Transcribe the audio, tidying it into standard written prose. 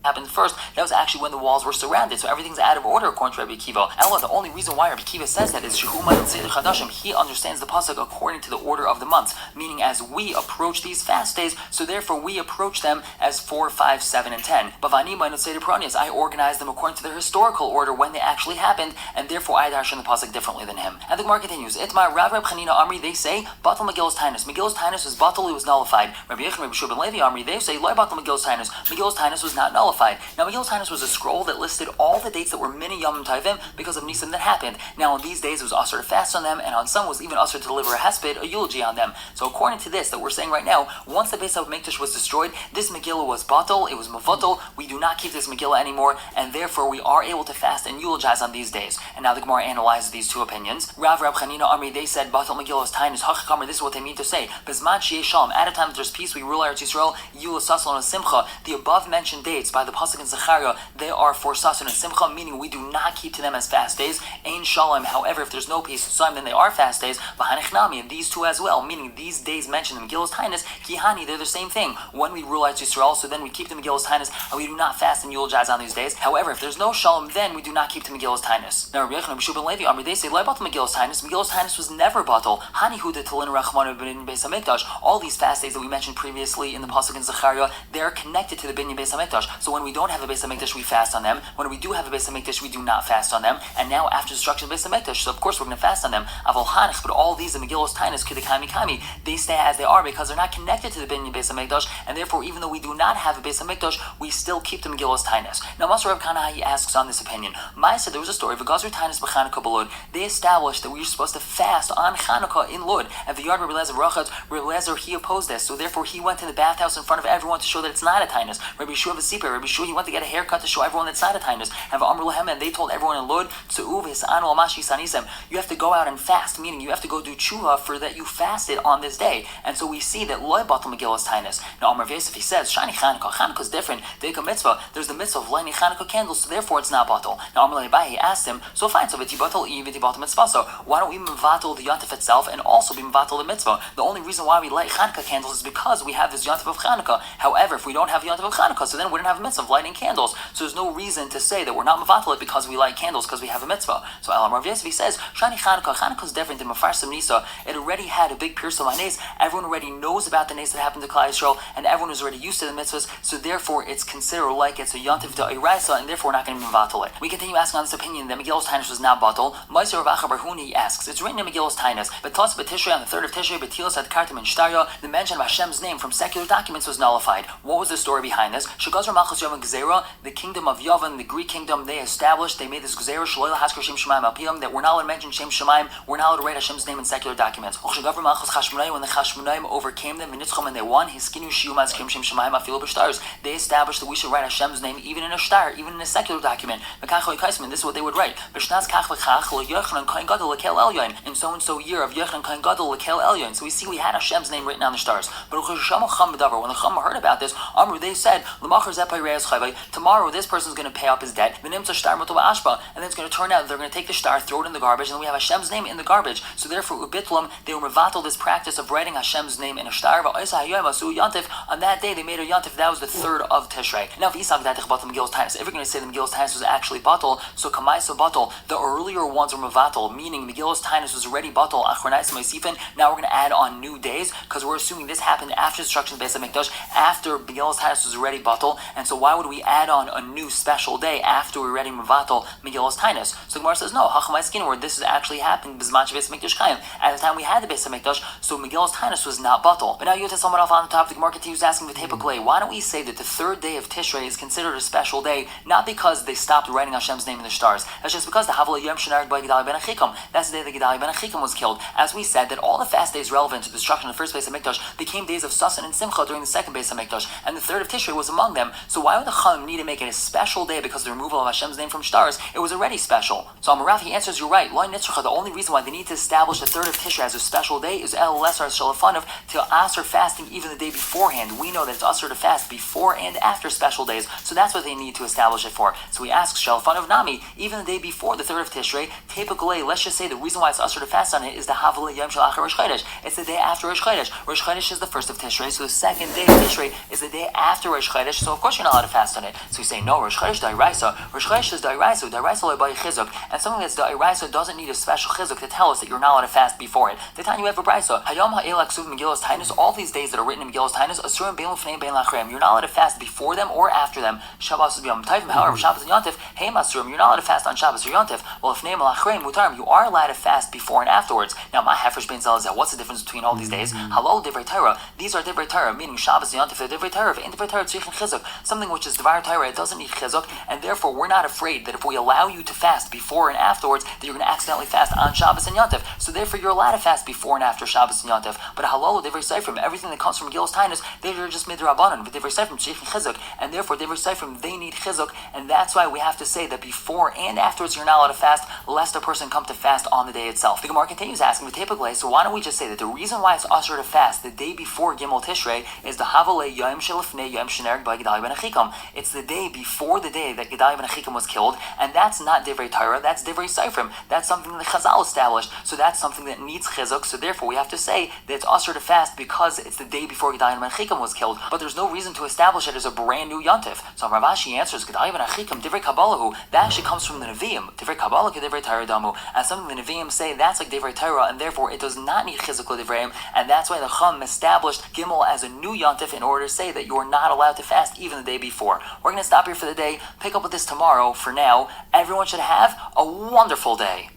happened first, that was actually when the walls were surrounded, so everything's out of order according to Rabbi Akiva. Ella, the only reason why Rabbi Akiva says that is he understands the pasuk according to the order of the months, meaning as we approach these fast days, so therefore we approach them as 4, 5, 7, and 10. But I organize them according to their historical order when they actually happened, and therefore I darshan the pasuk differently than him. And the Gemara continues, Itmar Rav Chanina Amri, they say, Batal Megillas Tainus. Megillas Tainus was batal, it was nullified. Rabbi Yechon, Rabbi Shua ben Levi Amri, they say, Loi Batal Megillas Tainus. Megillas Tainus was not nullified. Now Megillas Tainus was a scroll that listed all the dates that were mini Yom Tovim because of Nisan that happened. Now on these days it was usher to fast on them, and on some was even usher to deliver a hesped, a eulogy on them. So according to this that we're saying right now, once the Beis HaMikdash was destroyed, this Megillah was batal, it was mavatal, we do not keep this Megillah anymore, and therefore we are able to fast and eulogize on these days. And now the Gemara analyzes these two opinions. Rav Chanina Amri, they said, batal Megillas Tainus, Hachakamer, this is what they mean to say. Bezman Shei Shalom, at a time that there's peace, we rule Eretz Yisrael, Yula Sason and Simcha. The above mentioned dates by the pasuk in Zecharia, they are for Sason and Simcha, meaning we do not keep to them as fast days. Ein Shalom, however, if there's no peace, then they are fast days. B'hanechnami, and these two as well, meaning these days mentioned in Megillas Tainus, Kihani, they're the same thing. When we rule Eretz Yisrael, so then we keep the Megillas Tainus, and we do not fast and eulogize on these days. However, if there's no Shalom, then we do not keep the Megillas Tainus. Now, Rabbi Yechon, Rabbi Shua ben Levi, Amri, they say, Lai batal Megillas Tainus. Megillas Tainus was never batal. Hani hu de Talin Rachmanu b'Binyan Beis HaMikdash. All these fast days that we mentioned previously in the pasuk in Zecharia, they are connected to the Binyan Beis HaMikdash. So when we don't have a Beis HaMikdash, we fast on them. When we do have a Beis HaMikdash, we do not fast on them. And now after destruction of Beis HaMikdash, so of course we're going to fast on them. Aval Hanich, but all these, the Megillas Tainus, Kidikami Kami, they stay as they are because they're not connected to the Binyan Beis HaMikdash, and therefore even though we do not have a Beis HaMikdash, we still keep the Megillas Tainus. Now Masar Rav Kana, he asks on this opinion. Maya said there was a story of a Gazar Tainus b'Chanukah b'Lud. They established that we were supposed to fast on Chanukah in Lud. At the yard Rabbi Lezer Rachat, Rabbi Lezer, he opposed this, so therefore he went to the bathhouse in front of everyone to show that it's not a Tainus. Rabbi Shua V'Sipir, Rabbi Shua, he went to get a haircut to show everyone that's not a Tainus. Have Amr Lahem, and they told everyone in Lud, you have to go out and fast, meaning you have to go do tshuva for that you fasted on this day. And so we see that Loi Batal Megillas Tainus. Now Amr Vesef, he says, Shani Chanukah, Chanukah is different. There's the mitzvah of lighting Chanukah candles, so therefore it's not batal. Now Amr Levi, he asked him, so fine, so v'ti batal mitzvah, so why don't we mevatel the yontif itself and also be mevatel the mitzvah? The only reason why we light Chanukah candles is because we have this yontif of Chanukah. However, if we don't have yontif of Chanukah, so then we wouldn't have a mitzvah of lighting candles. So there's no reason to say that we're not mevatel it because we light candles because we have a mitzvah. So Elam Rav Yosef, he says, Shani Chanukah is different than Mefarsim Nisa. It already had a big Pirsum HaNes. Everyone already knows about the Nes that happened to Klal Yisrael, and everyone is already used to the mitzvahs, so therefore it's considered like it's a yontif da'iraisa, and therefore we're not going to be mevatel it. We continue asking on this opinion that Megillas Tainus was not batal. Ma'aser Rav Acha bar Huna, he asks, it's written in Megillas Tainus, but Tos b'Tishrei on the 3rd of Tishrei, b'Tilas ad Kartam and Shtarya, the mention of Hashem's name from secular documents was nullified. What was the story behind this? Shagazar Malchus Yavan Gezerah, the kingdom of Yavan, the Greek kingdom, they made this Gezerah Shloila Haskar Shem Shemaim Alpiyam, that we're not allowed to mention Shem Shemaim, we're not allowed to write Hashem's name in secular documents. Shagazar Malchus Chashmonai, when the Chashmonaim overcame them, V'nitzchom, and they won, Hiskinu Shiyumaz Kim Shem Shemaim Afilo B'Shtars, they established that we should write Hashem's name even in a shtar, even in a secular document. This is what they would write. In so and so year of Yochanan Kohen Gadol Lekel Elyon. So we see we had Hashem's name written on the stars. But when the Chama heard about this, Amru, they said, tomorrow this person is going to pay up his debt, and then it's going to turn out that they're going to take the star, throw it in the garbage, and then we have Hashem's name in the garbage. So therefore, Ubitlam, they were mevatel this practice of writing Hashem's name in a star. On that day, they made a yantif. That was the 3rd of Tishrei. Now, if you're going to say the Megillas Tainus was actually batal, so Kamaisa batal, the earlier ones were mevatel, meaning Megillas Tainus was already batal. Now we're going to add on new days because we're assuming this happened after destruction of Beis HaMikdash, after Megillas Tainus was already batal, and so why would we add on a new special day after we're already mevatel Megillas Tainus? So Gemara says no, where this is actually happened Bizman Beis HaMikdash Chaim. At the time we had the Beis HaMikdash, so Megillas Tainus was not batal. But now you have someone off on the top. The Gemara continues asking V'tepakle, why don't we say that the 3rd day of Tishrei is considered a special day, not because they stopped writing Hashem's name in the stars. That's just because the Havla Yom Shenarek by Gedaliah ben Achikam. That's the day that Gedaliah ben Achikam was killed. As we said, that all the fast days relevant to the destruction of the first Beis HaMikdash became days of Sasan and Simcha during the second Beis HaMikdash, and the 3rd of Tishrei was among them. So why would the Chachamim need to make it a special day because of the removal of Hashem's name from stars? It was already special. So Amarav, he answers, you're right. The only reason why they need to establish the 3rd of Tishrei as a special day is El Lesar Shalafanov to Asr fasting even the day beforehand. We know that it's Asr to fast before and after special days, so that's what they need to establish it for. So we ask Shalfanov Nami, even the day before the 3rd of Tishrei, Tepakale, let's just say the reason why it's Asr to fast on it is the Havla Yom Shal Achar Rosh Chodesh. It's the day after Rosh Chodesh. Rosh Chodesh is the 1st of Tishrei, so the 2nd day of Tishrei is the day after Rosh Chodesh, so of course you're not allowed to fast on it. So we say no, Rosh Chodesh Da'iraisa. Rosh Chodesh is Da'iraisa, Da'iraisa Le'bai Chizuk, and something that's Da'iraisa doesn't need a special Chizuk to tell us that you're not allowed to fast before it. The time you have a Brisa, Hayom Ha'elak Suv Megillas Tainus, all these days that are written in Megillas Tainus, Asurim Bein Lefnei Bein Lachrem, you're not allowed to fast before them or after them. Shabbos Yom Tovim, however, Shabbos and Yontif, Hey Masurim, you're not allowed to fast on Shabbos or Yontif. Well, Lefnei Lachrem Mutarim, you are allowed to fast before and afterwards. Now, my Hefresh Ben Zalazah, what's the difference between all these days? Halal Divrei Torah, these are Divrei Torah, meaning Shabbos and Yontif, they're Divrei Torah, and Divrei Torah Tzrichin Chizuk, something which is Dvar Torah, it doesn't need Chizuk, and therefore we're not afraid that if we allow you to fast before and afterwards, that you're going to accidentally fast on Shabbos and Yontif. So therefore you're allowed to fast before and after Shabbos and Yontif. But halal Divrei Seifrim, everything that comes from Gil's Tainus, they're just midrabanan. But Divrei Seifrim Tzrichin Chizuk, and therefore Divrei Seifrim, they need Chizuk, and that's why we have to say that before and afterwards you're not allowed to fast, lest a person come to fast on the day itself. The Gemara continues asking, so why don't we just say that the reason why it's usher to fast the day before Gimel Tishrei is the Havalei Yom Shelifnei Yom Shenerg by Gedaliah ben Achikam. It's the day before the day that Gedaliah ben Achikam was killed, and that's not Divrei Torah, that's Divrei Seifrim. That's something that Chazal established, so that's something that needs Chizuk, so therefore we have to say that it's usher to fast because it's the day before Gedaliah ben Achikam was killed, but there's no reason to establish it as a brand new Yontif. So Rav Ashi answers, Gedaliah ben Achikam, Divrei Kabbalahu, that actually comes from the Nevi'im. Divrei Kabbalah ke Divrei Torah damu, and something the Nevi'im say that's like Divrei Torah, and therefore it does not need Chizuk l'Divreim, and that's why the Chum established Gimel as a new Yontif in order to say that you are not allowed to fast even the day before. We're going to stop here for the day, pick up with this tomorrow. For now, everyone should have a wonderful day.